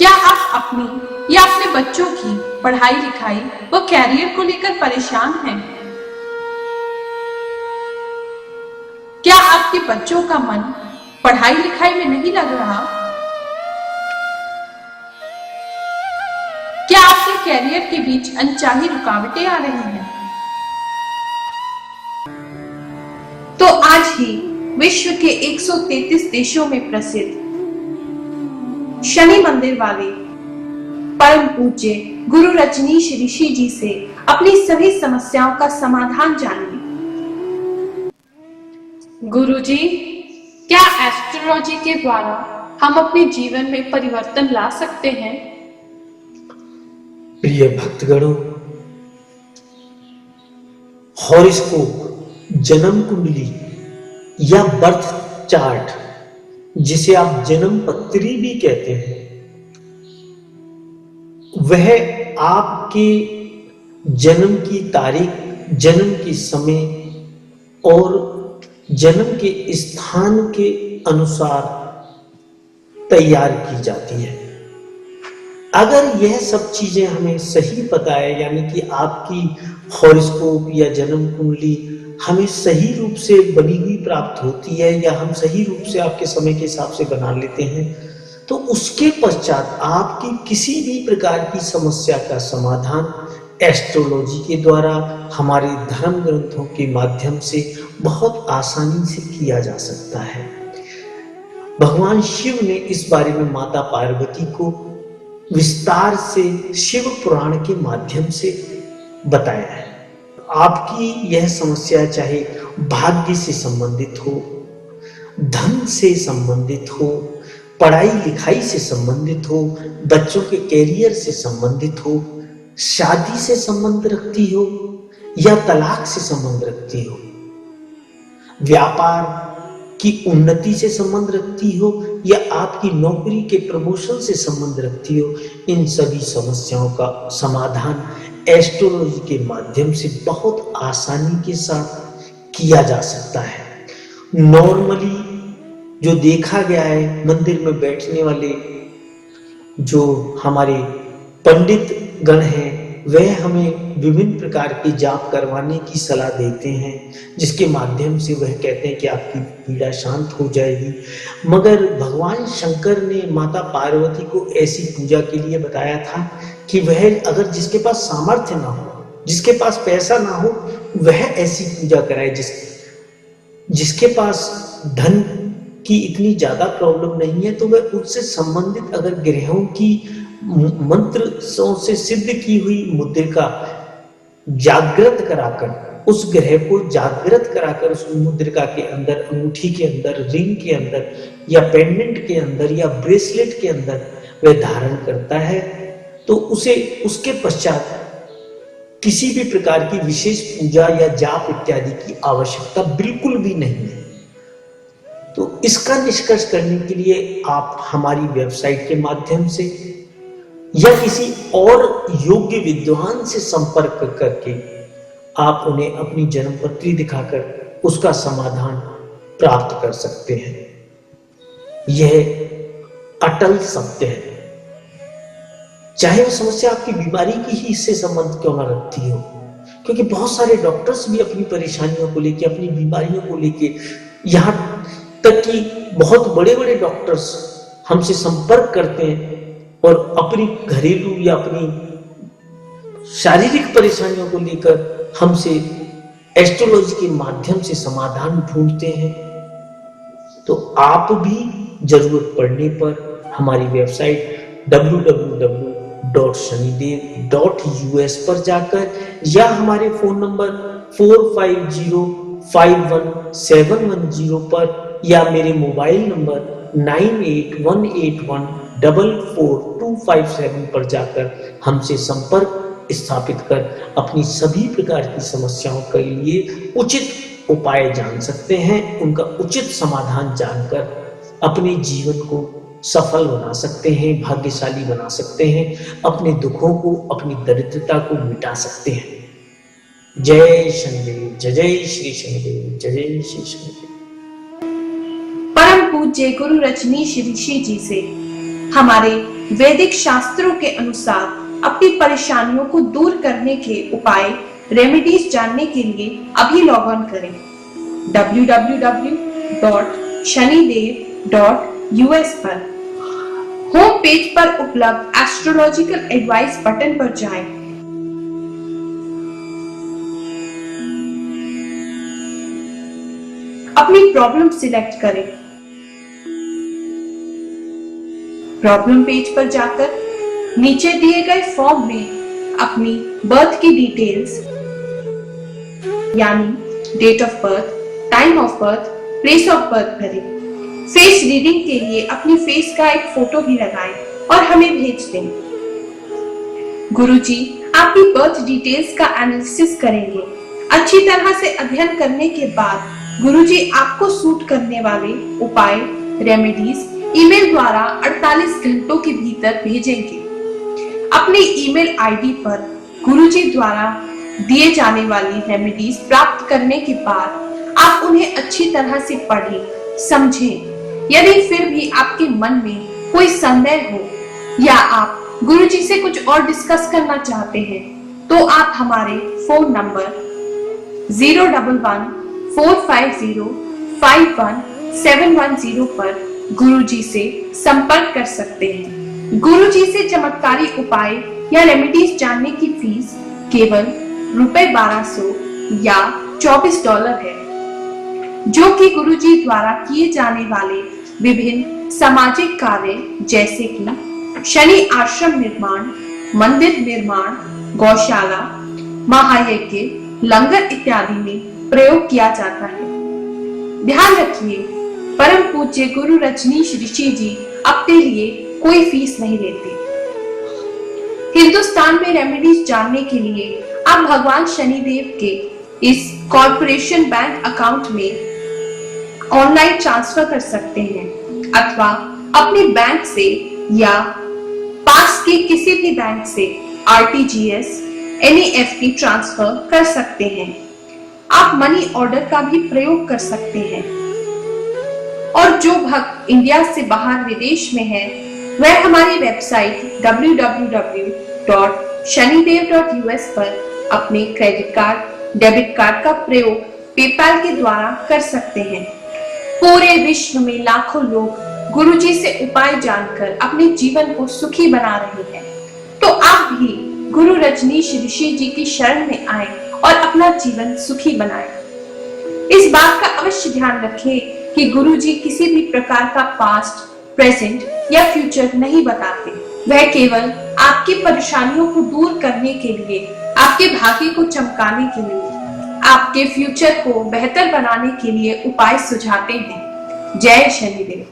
क्या आप अपनी या अपने बच्चों की पढ़ाई लिखाई व कैरियर को लेकर परेशान हैं? क्या आपके बच्चों का मन पढ़ाई लिखाई में नहीं लग रहा? क्या आपके कैरियर के बीच अनचाही रुकावटें आ रही हैं? तो आज ही विश्व के 133 देशों में प्रसिद्ध शनि मंदिर वाले परम पूज्य गुरु रजनीश ऋषि जी से अपनी सभी समस्याओं का समाधान जानिए। गुरुजी, क्या एस्ट्रोलॉजी के द्वारा हम अपने जीवन में परिवर्तन ला सकते हैं? प्रिय भक्तगणों, हॉरोस्कोप, जन्म कुंडली या बर्थ चार्ट, जिसे आप जन्म पत्री भी कहते हैं, वह आपके जन्म की तारीख, जन्म के समय और जन्म के स्थान के अनुसार तैयार की जाती है। अगर यह सब चीजें हमें सही पता है, यानी कि आपकी हॉरोस्कोप या जन्म कुंडली हमें सही रूप से बनी हुई प्राप्त होती है या हम सही रूप से आपके समय के हिसाब से बना लेते हैं, तो उसके पश्चात आपकी किसी भी प्रकार की समस्या का समाधान एस्ट्रोलॉजी के द्वारा हमारे धर्म ग्रंथों के माध्यम से बहुत आसानी से किया जा सकता है। भगवान शिव ने इस बारे में माता पार्वती को विस्तार से शिव पुराण के माध्यम से बताया है। आपकी यह समस्या चाहे भाग्य से संबंधित हो, धन से संबंधित हो, पढ़ाई लिखाई से संबंधित हो, बच्चों के कैरियर से संबंधित हो, शादी से संबंध रखती हो या तलाक से संबंध रखती हो, व्यापार की उन्नति से संबंध रखती हो या आपकी नौकरी के प्रमोशन से संबंध रखती हो, इन सभी समस्याओं का समाधान एस्ट्रोलॉजी के माध्यम से बहुत आसानी के साथ किया जा सकता है। नॉर्मली जो देखा गया है, मंदिर में बैठने वाले जो हमारे पंडित गण हैं, वह हमें विभिन्न प्रकार के जाप करवाने की सलाह देते हैं, जिसके माध्यम से वह कहते हैं कि आपकी पीड़ा शांत हो जाएगी। मगर भगवान शंकर ने माता पार्वती को ऐसी पूजा के लिए बताया था कि वह अगर जिसके पास सामर्थ्य ना हो, जिसके पास पैसा ना हो, वह ऐसी पूजा कराए। जिसके पास धन की इतनी ज्यादा प्रॉब्लम नहीं है, तो वह उससे संबंधित अगर ग्रहों की मंत्र से सिद्ध की हुई मुद्रिका जागृत कराकर, उस ग्रह को जागृत कराकर उस मुद्रिका के अंदर, अंगूठी के अंदर, रिंग के अंदर या पेंडेंट के अंदर या ब्रेसलेट के अंदर वह धारण करता है, तो उसे उसके पश्चात किसी भी प्रकार की विशेष पूजा या जाप इत्यादि की आवश्यकता बिल्कुल भी नहीं है। तो इसका निष्कर्ष करने के लिए आप हमारी वेबसाइट के माध्यम से या किसी और योग्य विद्वान से संपर्क करके आप उन्हें अपनी जन्म पत्री दिखाकर उसका समाधान प्राप्त कर सकते हैं। यह अटल सत्य है। चाहे वह समस्या आपकी बीमारी की ही इससे संबंध क्यों न रखती हो, क्योंकि बहुत सारे डॉक्टर्स भी अपनी परेशानियों को लेके, अपनी बीमारियों को लेके, यहाँ तक कि बहुत बड़े बड़े डॉक्टर्स हमसे संपर्क करते हैं और अपनी घरेलू या अपनी शारीरिक परेशानियों को लेकर हमसे एस्ट्रोलॉजी के माध्यम से समाधान ढूंढते हैं। तो आप भी जरूरत पड़ने पर हमारी वेबसाइट www.shanidev.us पर जाकर या हमारे फोन नंबर 45051710 पर या मेरे मोबाइल नंबर 9818144257 पर जाकर हमसे संपर्क स्थापित कर अपनी सभी प्रकार की समस्याओं के लिए उचित उपाय जान सकते हैं, उनका उचित समाधान जानकर अपने जीवन को सफल बना सकते हैं, भाग्यशाली बना सकते हैं, अपने दुखों को, अपनी दरिद्रता को मिटा सकते हैं। जय शनिदेव, जय जय श्री शनिदेव, जय जय श्री शनिदेव। परम पूज्य गुरु रजनीश ऋषि जी से हमारे वैदिक शास्त्रों के अनुसार अपनी परेशानियों को दूर करने के उपाय रेमेडीज जानने के लिए अभी लॉग ऑन करें www.shanidev.us पर। होम पेज पर उपलब्ध एस्ट्रोलॉजिकल एडवाइस बटन पर जाएं। अपनी प्रॉब्लम सिलेक्ट करें। प्रॉब्लम पेज पर जाकर नीचे दिए गए फॉर्म में अपनी बर्थ की डिटेल्स यानी date of birth, time of birth, place of birth भरें। फेस रीडिंग के लिए अपनी फेस का एक फोटो भी लगाएं और हमें भेज दें। गुरुजी आपकी बर्थ डिटेल्स का एनालिसिस करेंगे। अच्छी तरह से अध्ययन करने के बाद गुरुजी आपको सूट करने वाले उपाय रेमेडीज ईमेल द्वारा 48 घंटों के भीतर भेजेंगे। अपने ईमेल आईडी पर गुरुजी द्वारा दिए जाने वाली रेमेडीज प्राप्त करने के बाद आप उन्हें अच्छी तरह से पढ़ें, समझें। यदि फिर भी आपके मन में कोई संदेह हो या आप गुरुजी से कुछ और डिस्कस करना चाहते हैं तो आप हमारे फोन नंबर 011-450-51710 पर गुरुजी से संपर्क कर सकते हैं। गुरुजी से चमत्कारी उपाय या रेमेडीज जानने की फीस केवल ₹1200 या $24 है, जो कि गुरुजी द्वारा किए जाने वाले विभिन्न सामाजिक कार्य जैसे कि शनि आश्रम निर्माण, मंदिर निर्माण, गौशाला, महायज्ञ, लंगर इत्यादि में प्रयोग किया जाता है। ध्यान रखिए, परम पूज्य गुरु रजनीश ऋषि जी अपने लिए कोई फीस नहीं लेते। हिंदुस्तान में रेमेडीज जानने के लिए आप भगवान शनिदेव के इस कॉर्पोरेशन बैंक अकाउंट में ऑनलाइन ट्रांसफर कर सकते हैं अथवा अपने बैंक से या पास के किसी भी बैंक से RTGS, NEFT ट्रांसफर कर सकते हैं। आप मनी ऑर्डर का भी प्रयोग कर सकते हैं। और जो भक्त इंडिया से बाहर विदेश में है वह हमारी वेबसाइट www.shanidev.us पर अपने क्रेडिट कार्ड, डेबिट कार्ड का प्रयोग पेपैल के द्वारा कर सकते हैं। पूरे विश्व में लाखों लोग गुरुजी से उपाय जानकर अपने जीवन को सुखी बना रहे हैं। तो आप भी गुरु रजनीश ऋषि जी की शरण में आए और अपना जीवन सुखी बनाएं। इस बात का अवश्य ध्यान रखें कि गुरुजी किसी भी प्रकार का पास्ट, प्रेजेंट या फ्यूचर नहीं बताते। वह केवल आपकी परेशानियों को दूर करने के लिए, आपके भाग्य को चमकाने के लिए, आपके फ्यूचर को बेहतर बनाने के लिए उपाय सुझाते हैं। जय शनिदेव।